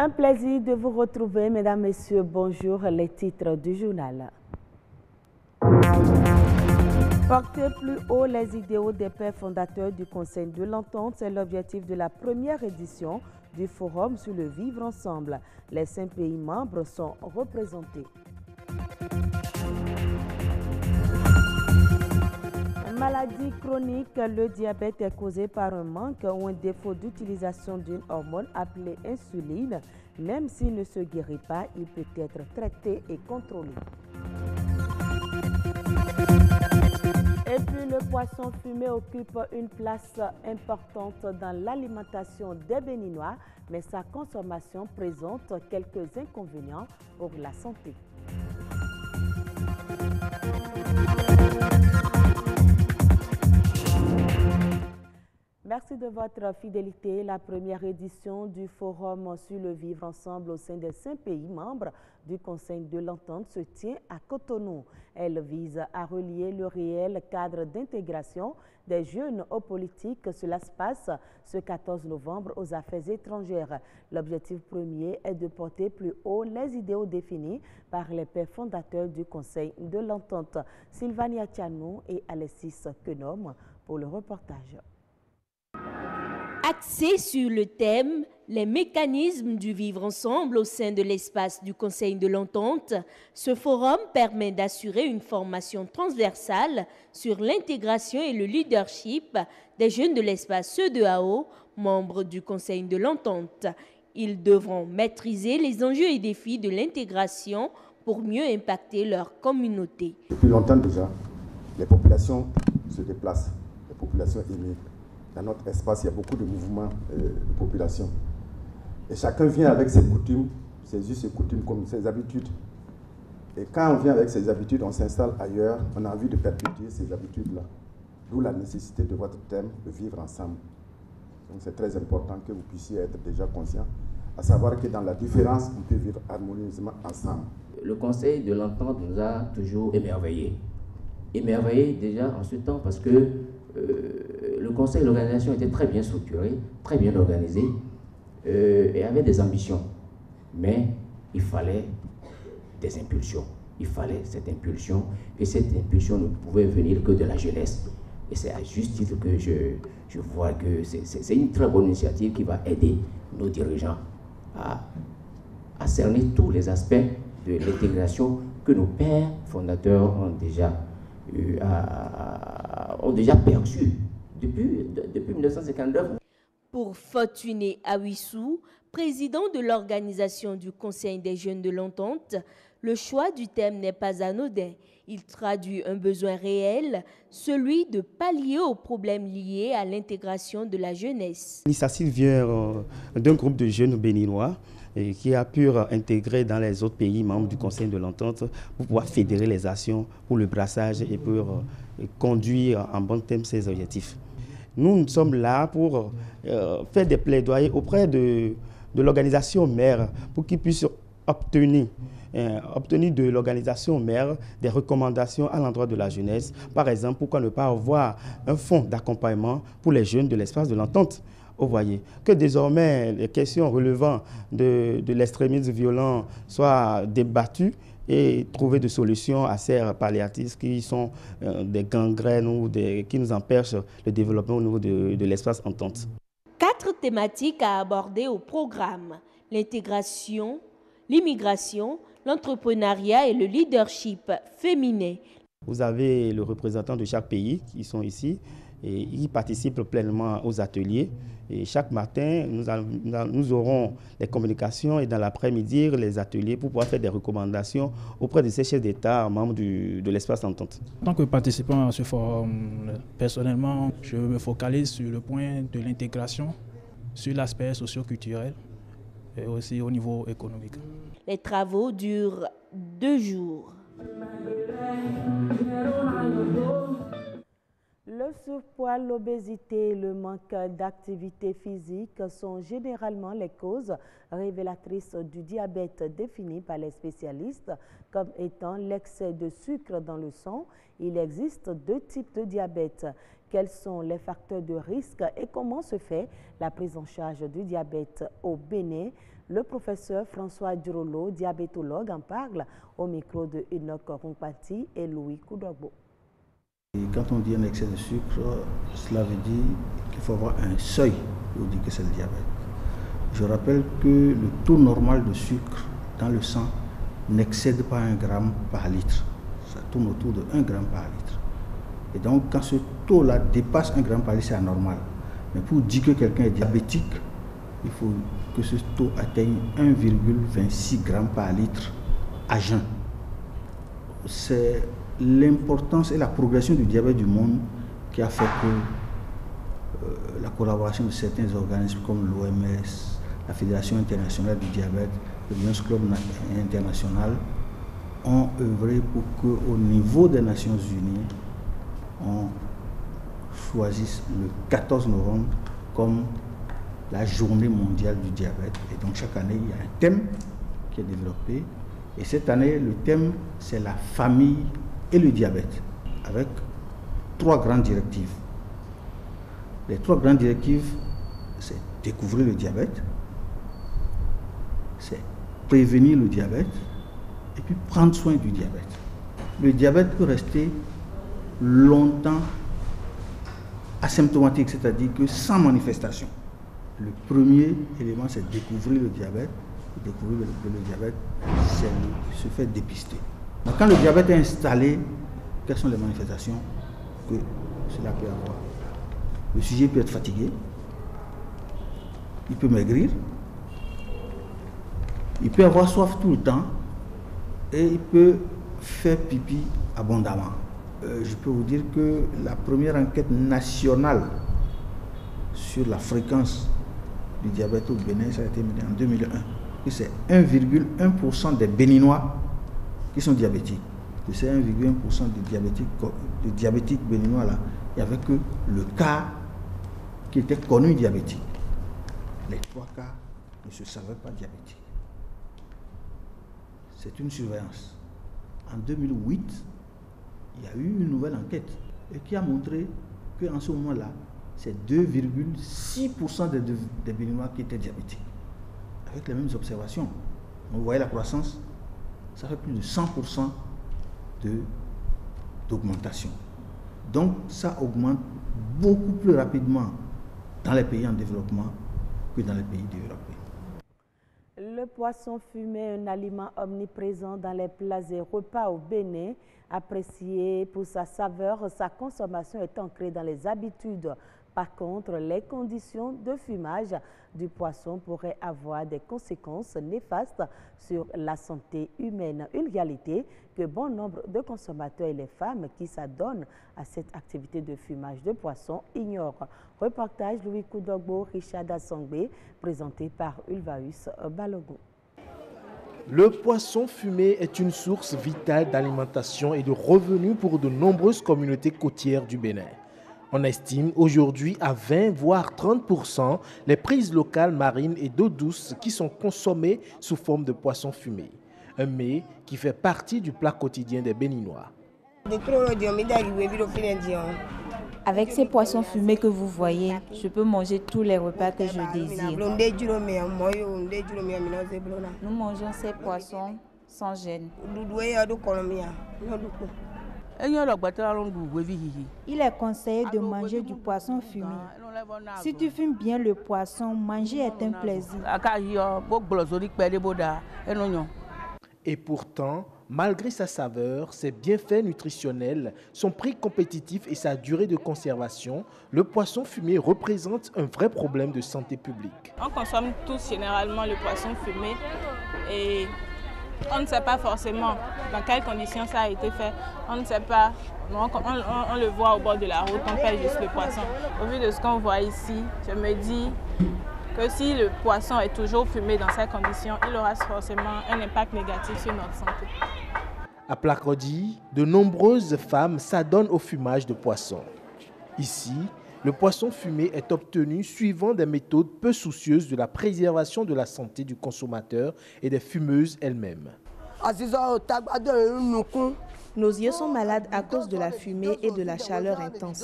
Un plaisir de vous retrouver, mesdames, messieurs. Bonjour, les titres du journal. Porter plus haut les idéaux des pères fondateurs du Conseil de l'Entente, c'est l'objectif de la première édition du Forum sur le vivre ensemble. Les 5 pays membres sont représentés. Maladie chronique, le diabète est causé par un manque ou un défaut d'utilisation d'une hormone appelée insuline. Même s'il ne se guérit pas, il peut être traité et contrôlé. Et puis le poisson fumé occupe une place importante dans l'alimentation des Béninois, mais sa consommation présente quelques inconvénients pour la santé. Merci de votre fidélité. La première édition du Forum sur le vivre ensemble au sein des 5 pays membres du Conseil de l'Entente se tient à Cotonou. Elle vise à relier le réel cadre d'intégration des jeunes aux politiques. Cela se passe ce 14 novembre aux Affaires étrangères. L'objectif premier est de porter plus haut les idéaux définis par les pères fondateurs du Conseil de l'Entente. Sylvania Tchanou et Alexis Kenom pour le reportage. Axé sur le thème « Les mécanismes du vivre ensemble au sein de l'espace du Conseil de l'Entente », ce forum permet d'assurer une formation transversale sur l'intégration et le leadership des jeunes de l'espace CEDEAO, membres du Conseil de l'Entente. Ils devront maîtriser les enjeux et défis de l'intégration pour mieux impacter leur communauté. Depuis longtemps déjà, les populations se déplacent, les populations émigrent. Dans notre espace, il y a beaucoup de mouvements de population. Et chacun vient avec ses coutumes, ses us et coutumes, comme ses habitudes. Et quand on vient avec ses habitudes, on s'installe ailleurs, on a envie de perpétuer ces habitudes-là. D'où la nécessité de votre thème de vivre ensemble. Donc c'est très important que vous puissiez être déjà conscient, à savoir que dans la différence, on peut vivre harmonieusement ensemble. Le Conseil de l'Entente nous a toujours émerveillés. Émerveillés déjà en ce temps parce que le conseil, l'organisation était très bien structurée, très bien organisée et avait des ambitions. Mais il fallait des impulsions. Il fallait cette impulsion et cette impulsion ne pouvait venir que de la jeunesse. Et c'est à juste titre que je vois que c'est une très bonne initiative qui va aider nos dirigeants à cerner tous les aspects de l'intégration que nos pères fondateurs ont déjà perçu depuis 1959. Pour Fortuné Awissou, président de l'organisation du Conseil des jeunes de l'Entente, le choix du thème n'est pas anodin. Il traduit un besoin réel, celui de pallier aux problèmes liés à l'intégration de la jeunesse. L'initiative vient d'un groupe de jeunes béninois qui a pu intégrer dans les autres pays membres du Conseil de l'Entente pour pouvoir fédérer les actions pour le brassage et pour conduire en bon terme ces objectifs. Nous sommes là pour faire des plaidoyers auprès de l'organisation mère pour qu'ils puissent obtenir de l'organisation mère des recommandations à l'endroit de la jeunesse. Par exemple, pourquoi ne pas avoir un fonds d'accompagnement pour les jeunes de l'espace de l'Entente. Vous voyez, que désormais les questions relevant de l'extrémisme violent soient débattues et trouver des solutions assez palliatives qui sont des gangrènes ou qui nous empêchent le développement au niveau de l'espace Entente. 4 thématiques à aborder au programme: l'intégration, l'immigration, l'entrepreneuriat et le leadership féminin. Vous avez le représentant de chaque pays qui sont ici et ils participent pleinement aux ateliers. Et chaque matin, nous aurons les communications et dans l'après-midi, les ateliers pour pouvoir faire des recommandations auprès de ces chefs d'État membres de l'espace Entente. En tant que participant à ce forum, personnellement, je me focalise sur le point de l'intégration, sur l'aspect socio-culturel et aussi au niveau économique. Les travaux durent 2 jours. Le surpoids, l'obésité et le manque d'activité physique sont généralement les causes révélatrices du diabète définies par les spécialistes comme étant l'excès de sucre dans le sang. Il existe 2 types de diabète. Quels sont les facteurs de risque et comment se fait la prise en charge du diabète au Bénin? Le professeur François Durolo, diabétologue, en parle au micro de Enoch Rumpati et Louis Koudogbo. Et quand on dit un excès de sucre, cela veut dire qu'il faut avoir un seuil pour dire que c'est le diabète. Je rappelle que le taux normal de sucre dans le sang n'excède pas 1 gramme par litre. Ça tourne autour de 1 gramme par litre. Et donc, quand ce taux-là dépasse 1 gramme par litre, c'est anormal. Mais pour dire que quelqu'un est diabétique, il faut que ce taux atteigne 1,26 grammes par litre à jeun. C'est l'importance et la progression du diabète du monde qui a fait que la collaboration de certains organismes comme l'OMS, la Fédération internationale du diabète, le Lions Club international ont œuvré pour qu'au niveau des Nations Unies, on choisisse le 14 novembre comme la journée mondiale du diabète. Et donc chaque année, il y a un thème qui est développé. Et cette année, le thème, c'est la famille et le diabète, avec 3 grandes directives. Les 3 grandes directives, c'est découvrir le diabète, c'est prévenir le diabète, et puis prendre soin du diabète. Le diabète peut rester longtemps asymptomatique, c'est-à-dire que sans manifestation. Le premier élément, c'est découvrir le diabète. Découvrir le diabète, c'est se faire dépister. Donc, quand le diabète est installé, quelles sont les manifestations que cela peut avoir? Le sujet peut être fatigué, il peut maigrir, il peut avoir soif tout le temps et il peut faire pipi abondamment. Je peux vous dire que la première enquête nationale sur la fréquence du diabète au Bénin, ça a été menée en 2001. Et c'est 1,1% des Béninois qui sont diabétiques. De ces 1,1% de diabétiques béninois là, il n'y avait que le cas qui était connu diabétique. Les 3 cas ne se savaient pas diabétiques. C'est une surveillance. En 2008, il y a eu une nouvelle enquête et qui a montré qu'en ce moment-là, c'est 2,6% des Béninois qui étaient diabétiques, avec les mêmes observations. Vous voyez la croissance, ça fait plus de 100% d'augmentation. Donc ça augmente beaucoup plus rapidement dans les pays en développement que dans les pays développés. Le poisson fumé, un aliment omniprésent dans les plats et repas au Bénin, apprécié pour sa saveur, sa consommation est ancrée dans les habitudes. Par contre, les conditions de fumage du poisson pourraient avoir des conséquences néfastes sur la santé humaine. Une réalité que bon nombre de consommateurs et les femmes qui s'adonnent à cette activité de fumage de poisson ignorent. Reportage Louis Koudogbo, Richard Dassangbe, présenté par Ulvaeus Balogun. Le poisson fumé est une source vitale d'alimentation et de revenus pour de nombreuses communautés côtières du Bénin. On estime aujourd'hui à 20 voire 30% les prises locales marines et d'eau douce qui sont consommées sous forme de poisson fumé. Un mets qui fait partie du plat quotidien des Béninois. Avec ces poissons fumés que vous voyez, je peux manger tous les repas que je désire. Nous mangeons ces poissons sans gêne. Il est conseillé de manger du poisson fumé. Si tu fumes bien le poisson, manger est un plaisir. Et pourtant, malgré sa saveur, ses bienfaits nutritionnels, son prix compétitif et sa durée de conservation, le poisson fumé représente un vrai problème de santé publique. On consomme tous généralement le poisson fumé et on ne sait pas forcément dans quelles conditions ça a été fait. On ne sait pas. On le voit au bord de la route, on pêche juste le poisson. Au vu de ce qu'on voit ici, je me dis que si le poisson est toujours fumé dans ces conditions, il aura forcément un impact négatif sur notre santé. À Placrodi, de nombreuses femmes s'adonnent au fumage de poisson. Ici, le poisson fumé est obtenu suivant des méthodes peu soucieuses de la préservation de la santé du consommateur et des fumeuses elles-mêmes. Nos yeux sont malades à cause de la fumée et de la chaleur intense.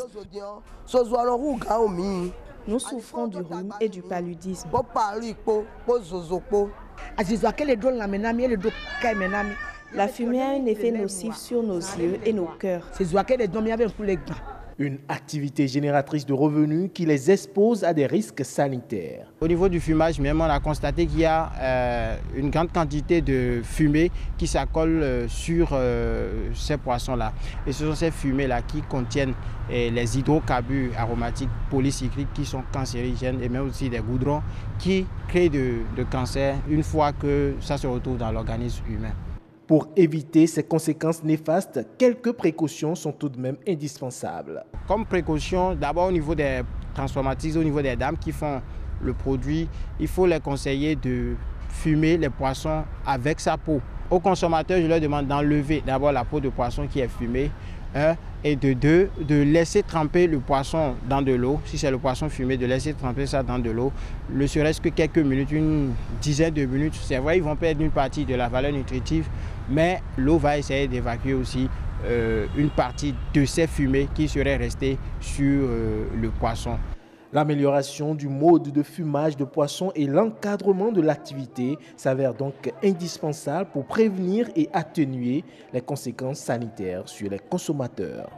Nous souffrons du rhume et du paludisme. La fumée a un effet nocif sur nos yeux et nos cœurs. Une activité génératrice de revenus qui les expose à des risques sanitaires. Au niveau du fumage, même, on a constaté qu'il y a une grande quantité de fumée qui s'accole sur ces poissons-là. Et ce sont ces fumées-là qui contiennent les hydrocarbures aromatiques polycycliques qui sont cancérigènes et même aussi des goudrons qui créent de cancer une fois que ça se retrouve dans l'organisme humain. Pour éviter ces conséquences néfastes, quelques précautions sont tout de même indispensables. Comme précaution, d'abord au niveau des transformatrices, au niveau des dames qui font le produit, il faut les conseiller de fumer les poissons avec sa peau. Aux consommateurs, je leur demande d'enlever d'abord la peau de poisson qui est fumée, et de deux, de laisser tremper le poisson dans de l'eau. Si c'est le poisson fumé, de laisser tremper ça dans de l'eau, ne serait-ce que quelques minutes, une dizaine de minutes. C'est vrai, ils vont perdre une partie de la valeur nutritive, mais l'eau va essayer d'évacuer aussi une partie de ces fumées qui seraient restées sur le poisson. L'amélioration du mode de fumage de poisson et l'encadrement de l'activité s'avèrent donc indispensables pour prévenir et atténuer les conséquences sanitaires sur les consommateurs.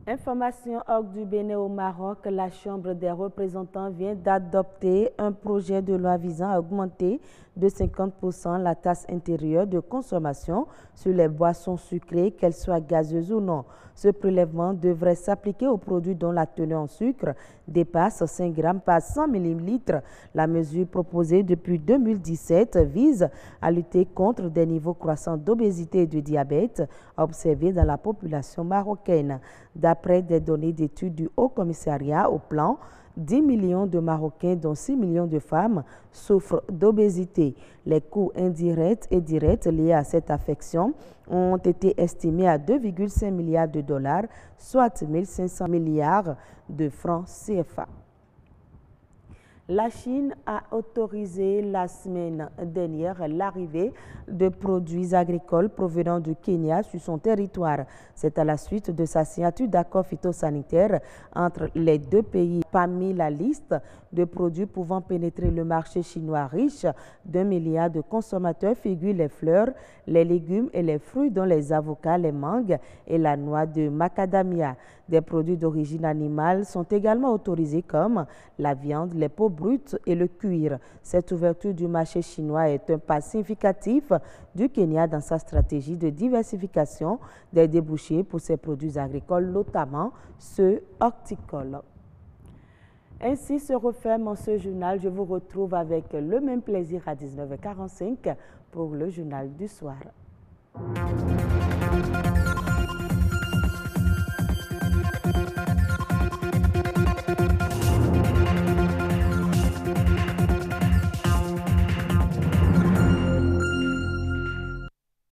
Information hors du Bénin au Maroc, la Chambre des représentants vient d'adopter un projet de loi visant à augmenter de 50% la taxe intérieure de consommation sur les boissons sucrées, qu'elles soient gazeuses ou non. Ce prélèvement devrait s'appliquer aux produits dont la teneur en sucre dépasse 5 grammes par 100 millilitres. La mesure proposée depuis 2017 vise à lutter contre des niveaux croissants d'obésité et de diabète observés dans la population marocaine. D'après des données d'études du Haut Commissariat au Plan, 10 millions de Marocains, dont 6 millions de femmes, souffrent d'obésité. Les coûts indirects et directs liés à cette affection ont été estimés à 2,5 milliards de dollars, soit 1 500 milliards de francs CFA. La Chine a autorisé la semaine dernière l'arrivée de produits agricoles provenant du Kenya sur son territoire. C'est à la suite de sa signature d'accords phytosanitaires entre les deux pays. Parmi la liste de produits pouvant pénétrer le marché chinois riche d'1 milliard de consommateurs figurent les fleurs, les légumes et les fruits dont les avocats, les mangues et la noix de macadamia. Des produits d'origine animale sont également autorisés comme la viande, les peaux brutes et le cuir. Cette ouverture du marché chinois est un pas significatif du Kenya dans sa stratégie de diversification des débouchés pour ses produits agricoles, notamment ceux horticoles. Ainsi se referme ce journal. Je vous retrouve avec le même plaisir à 19h45 pour le journal du soir.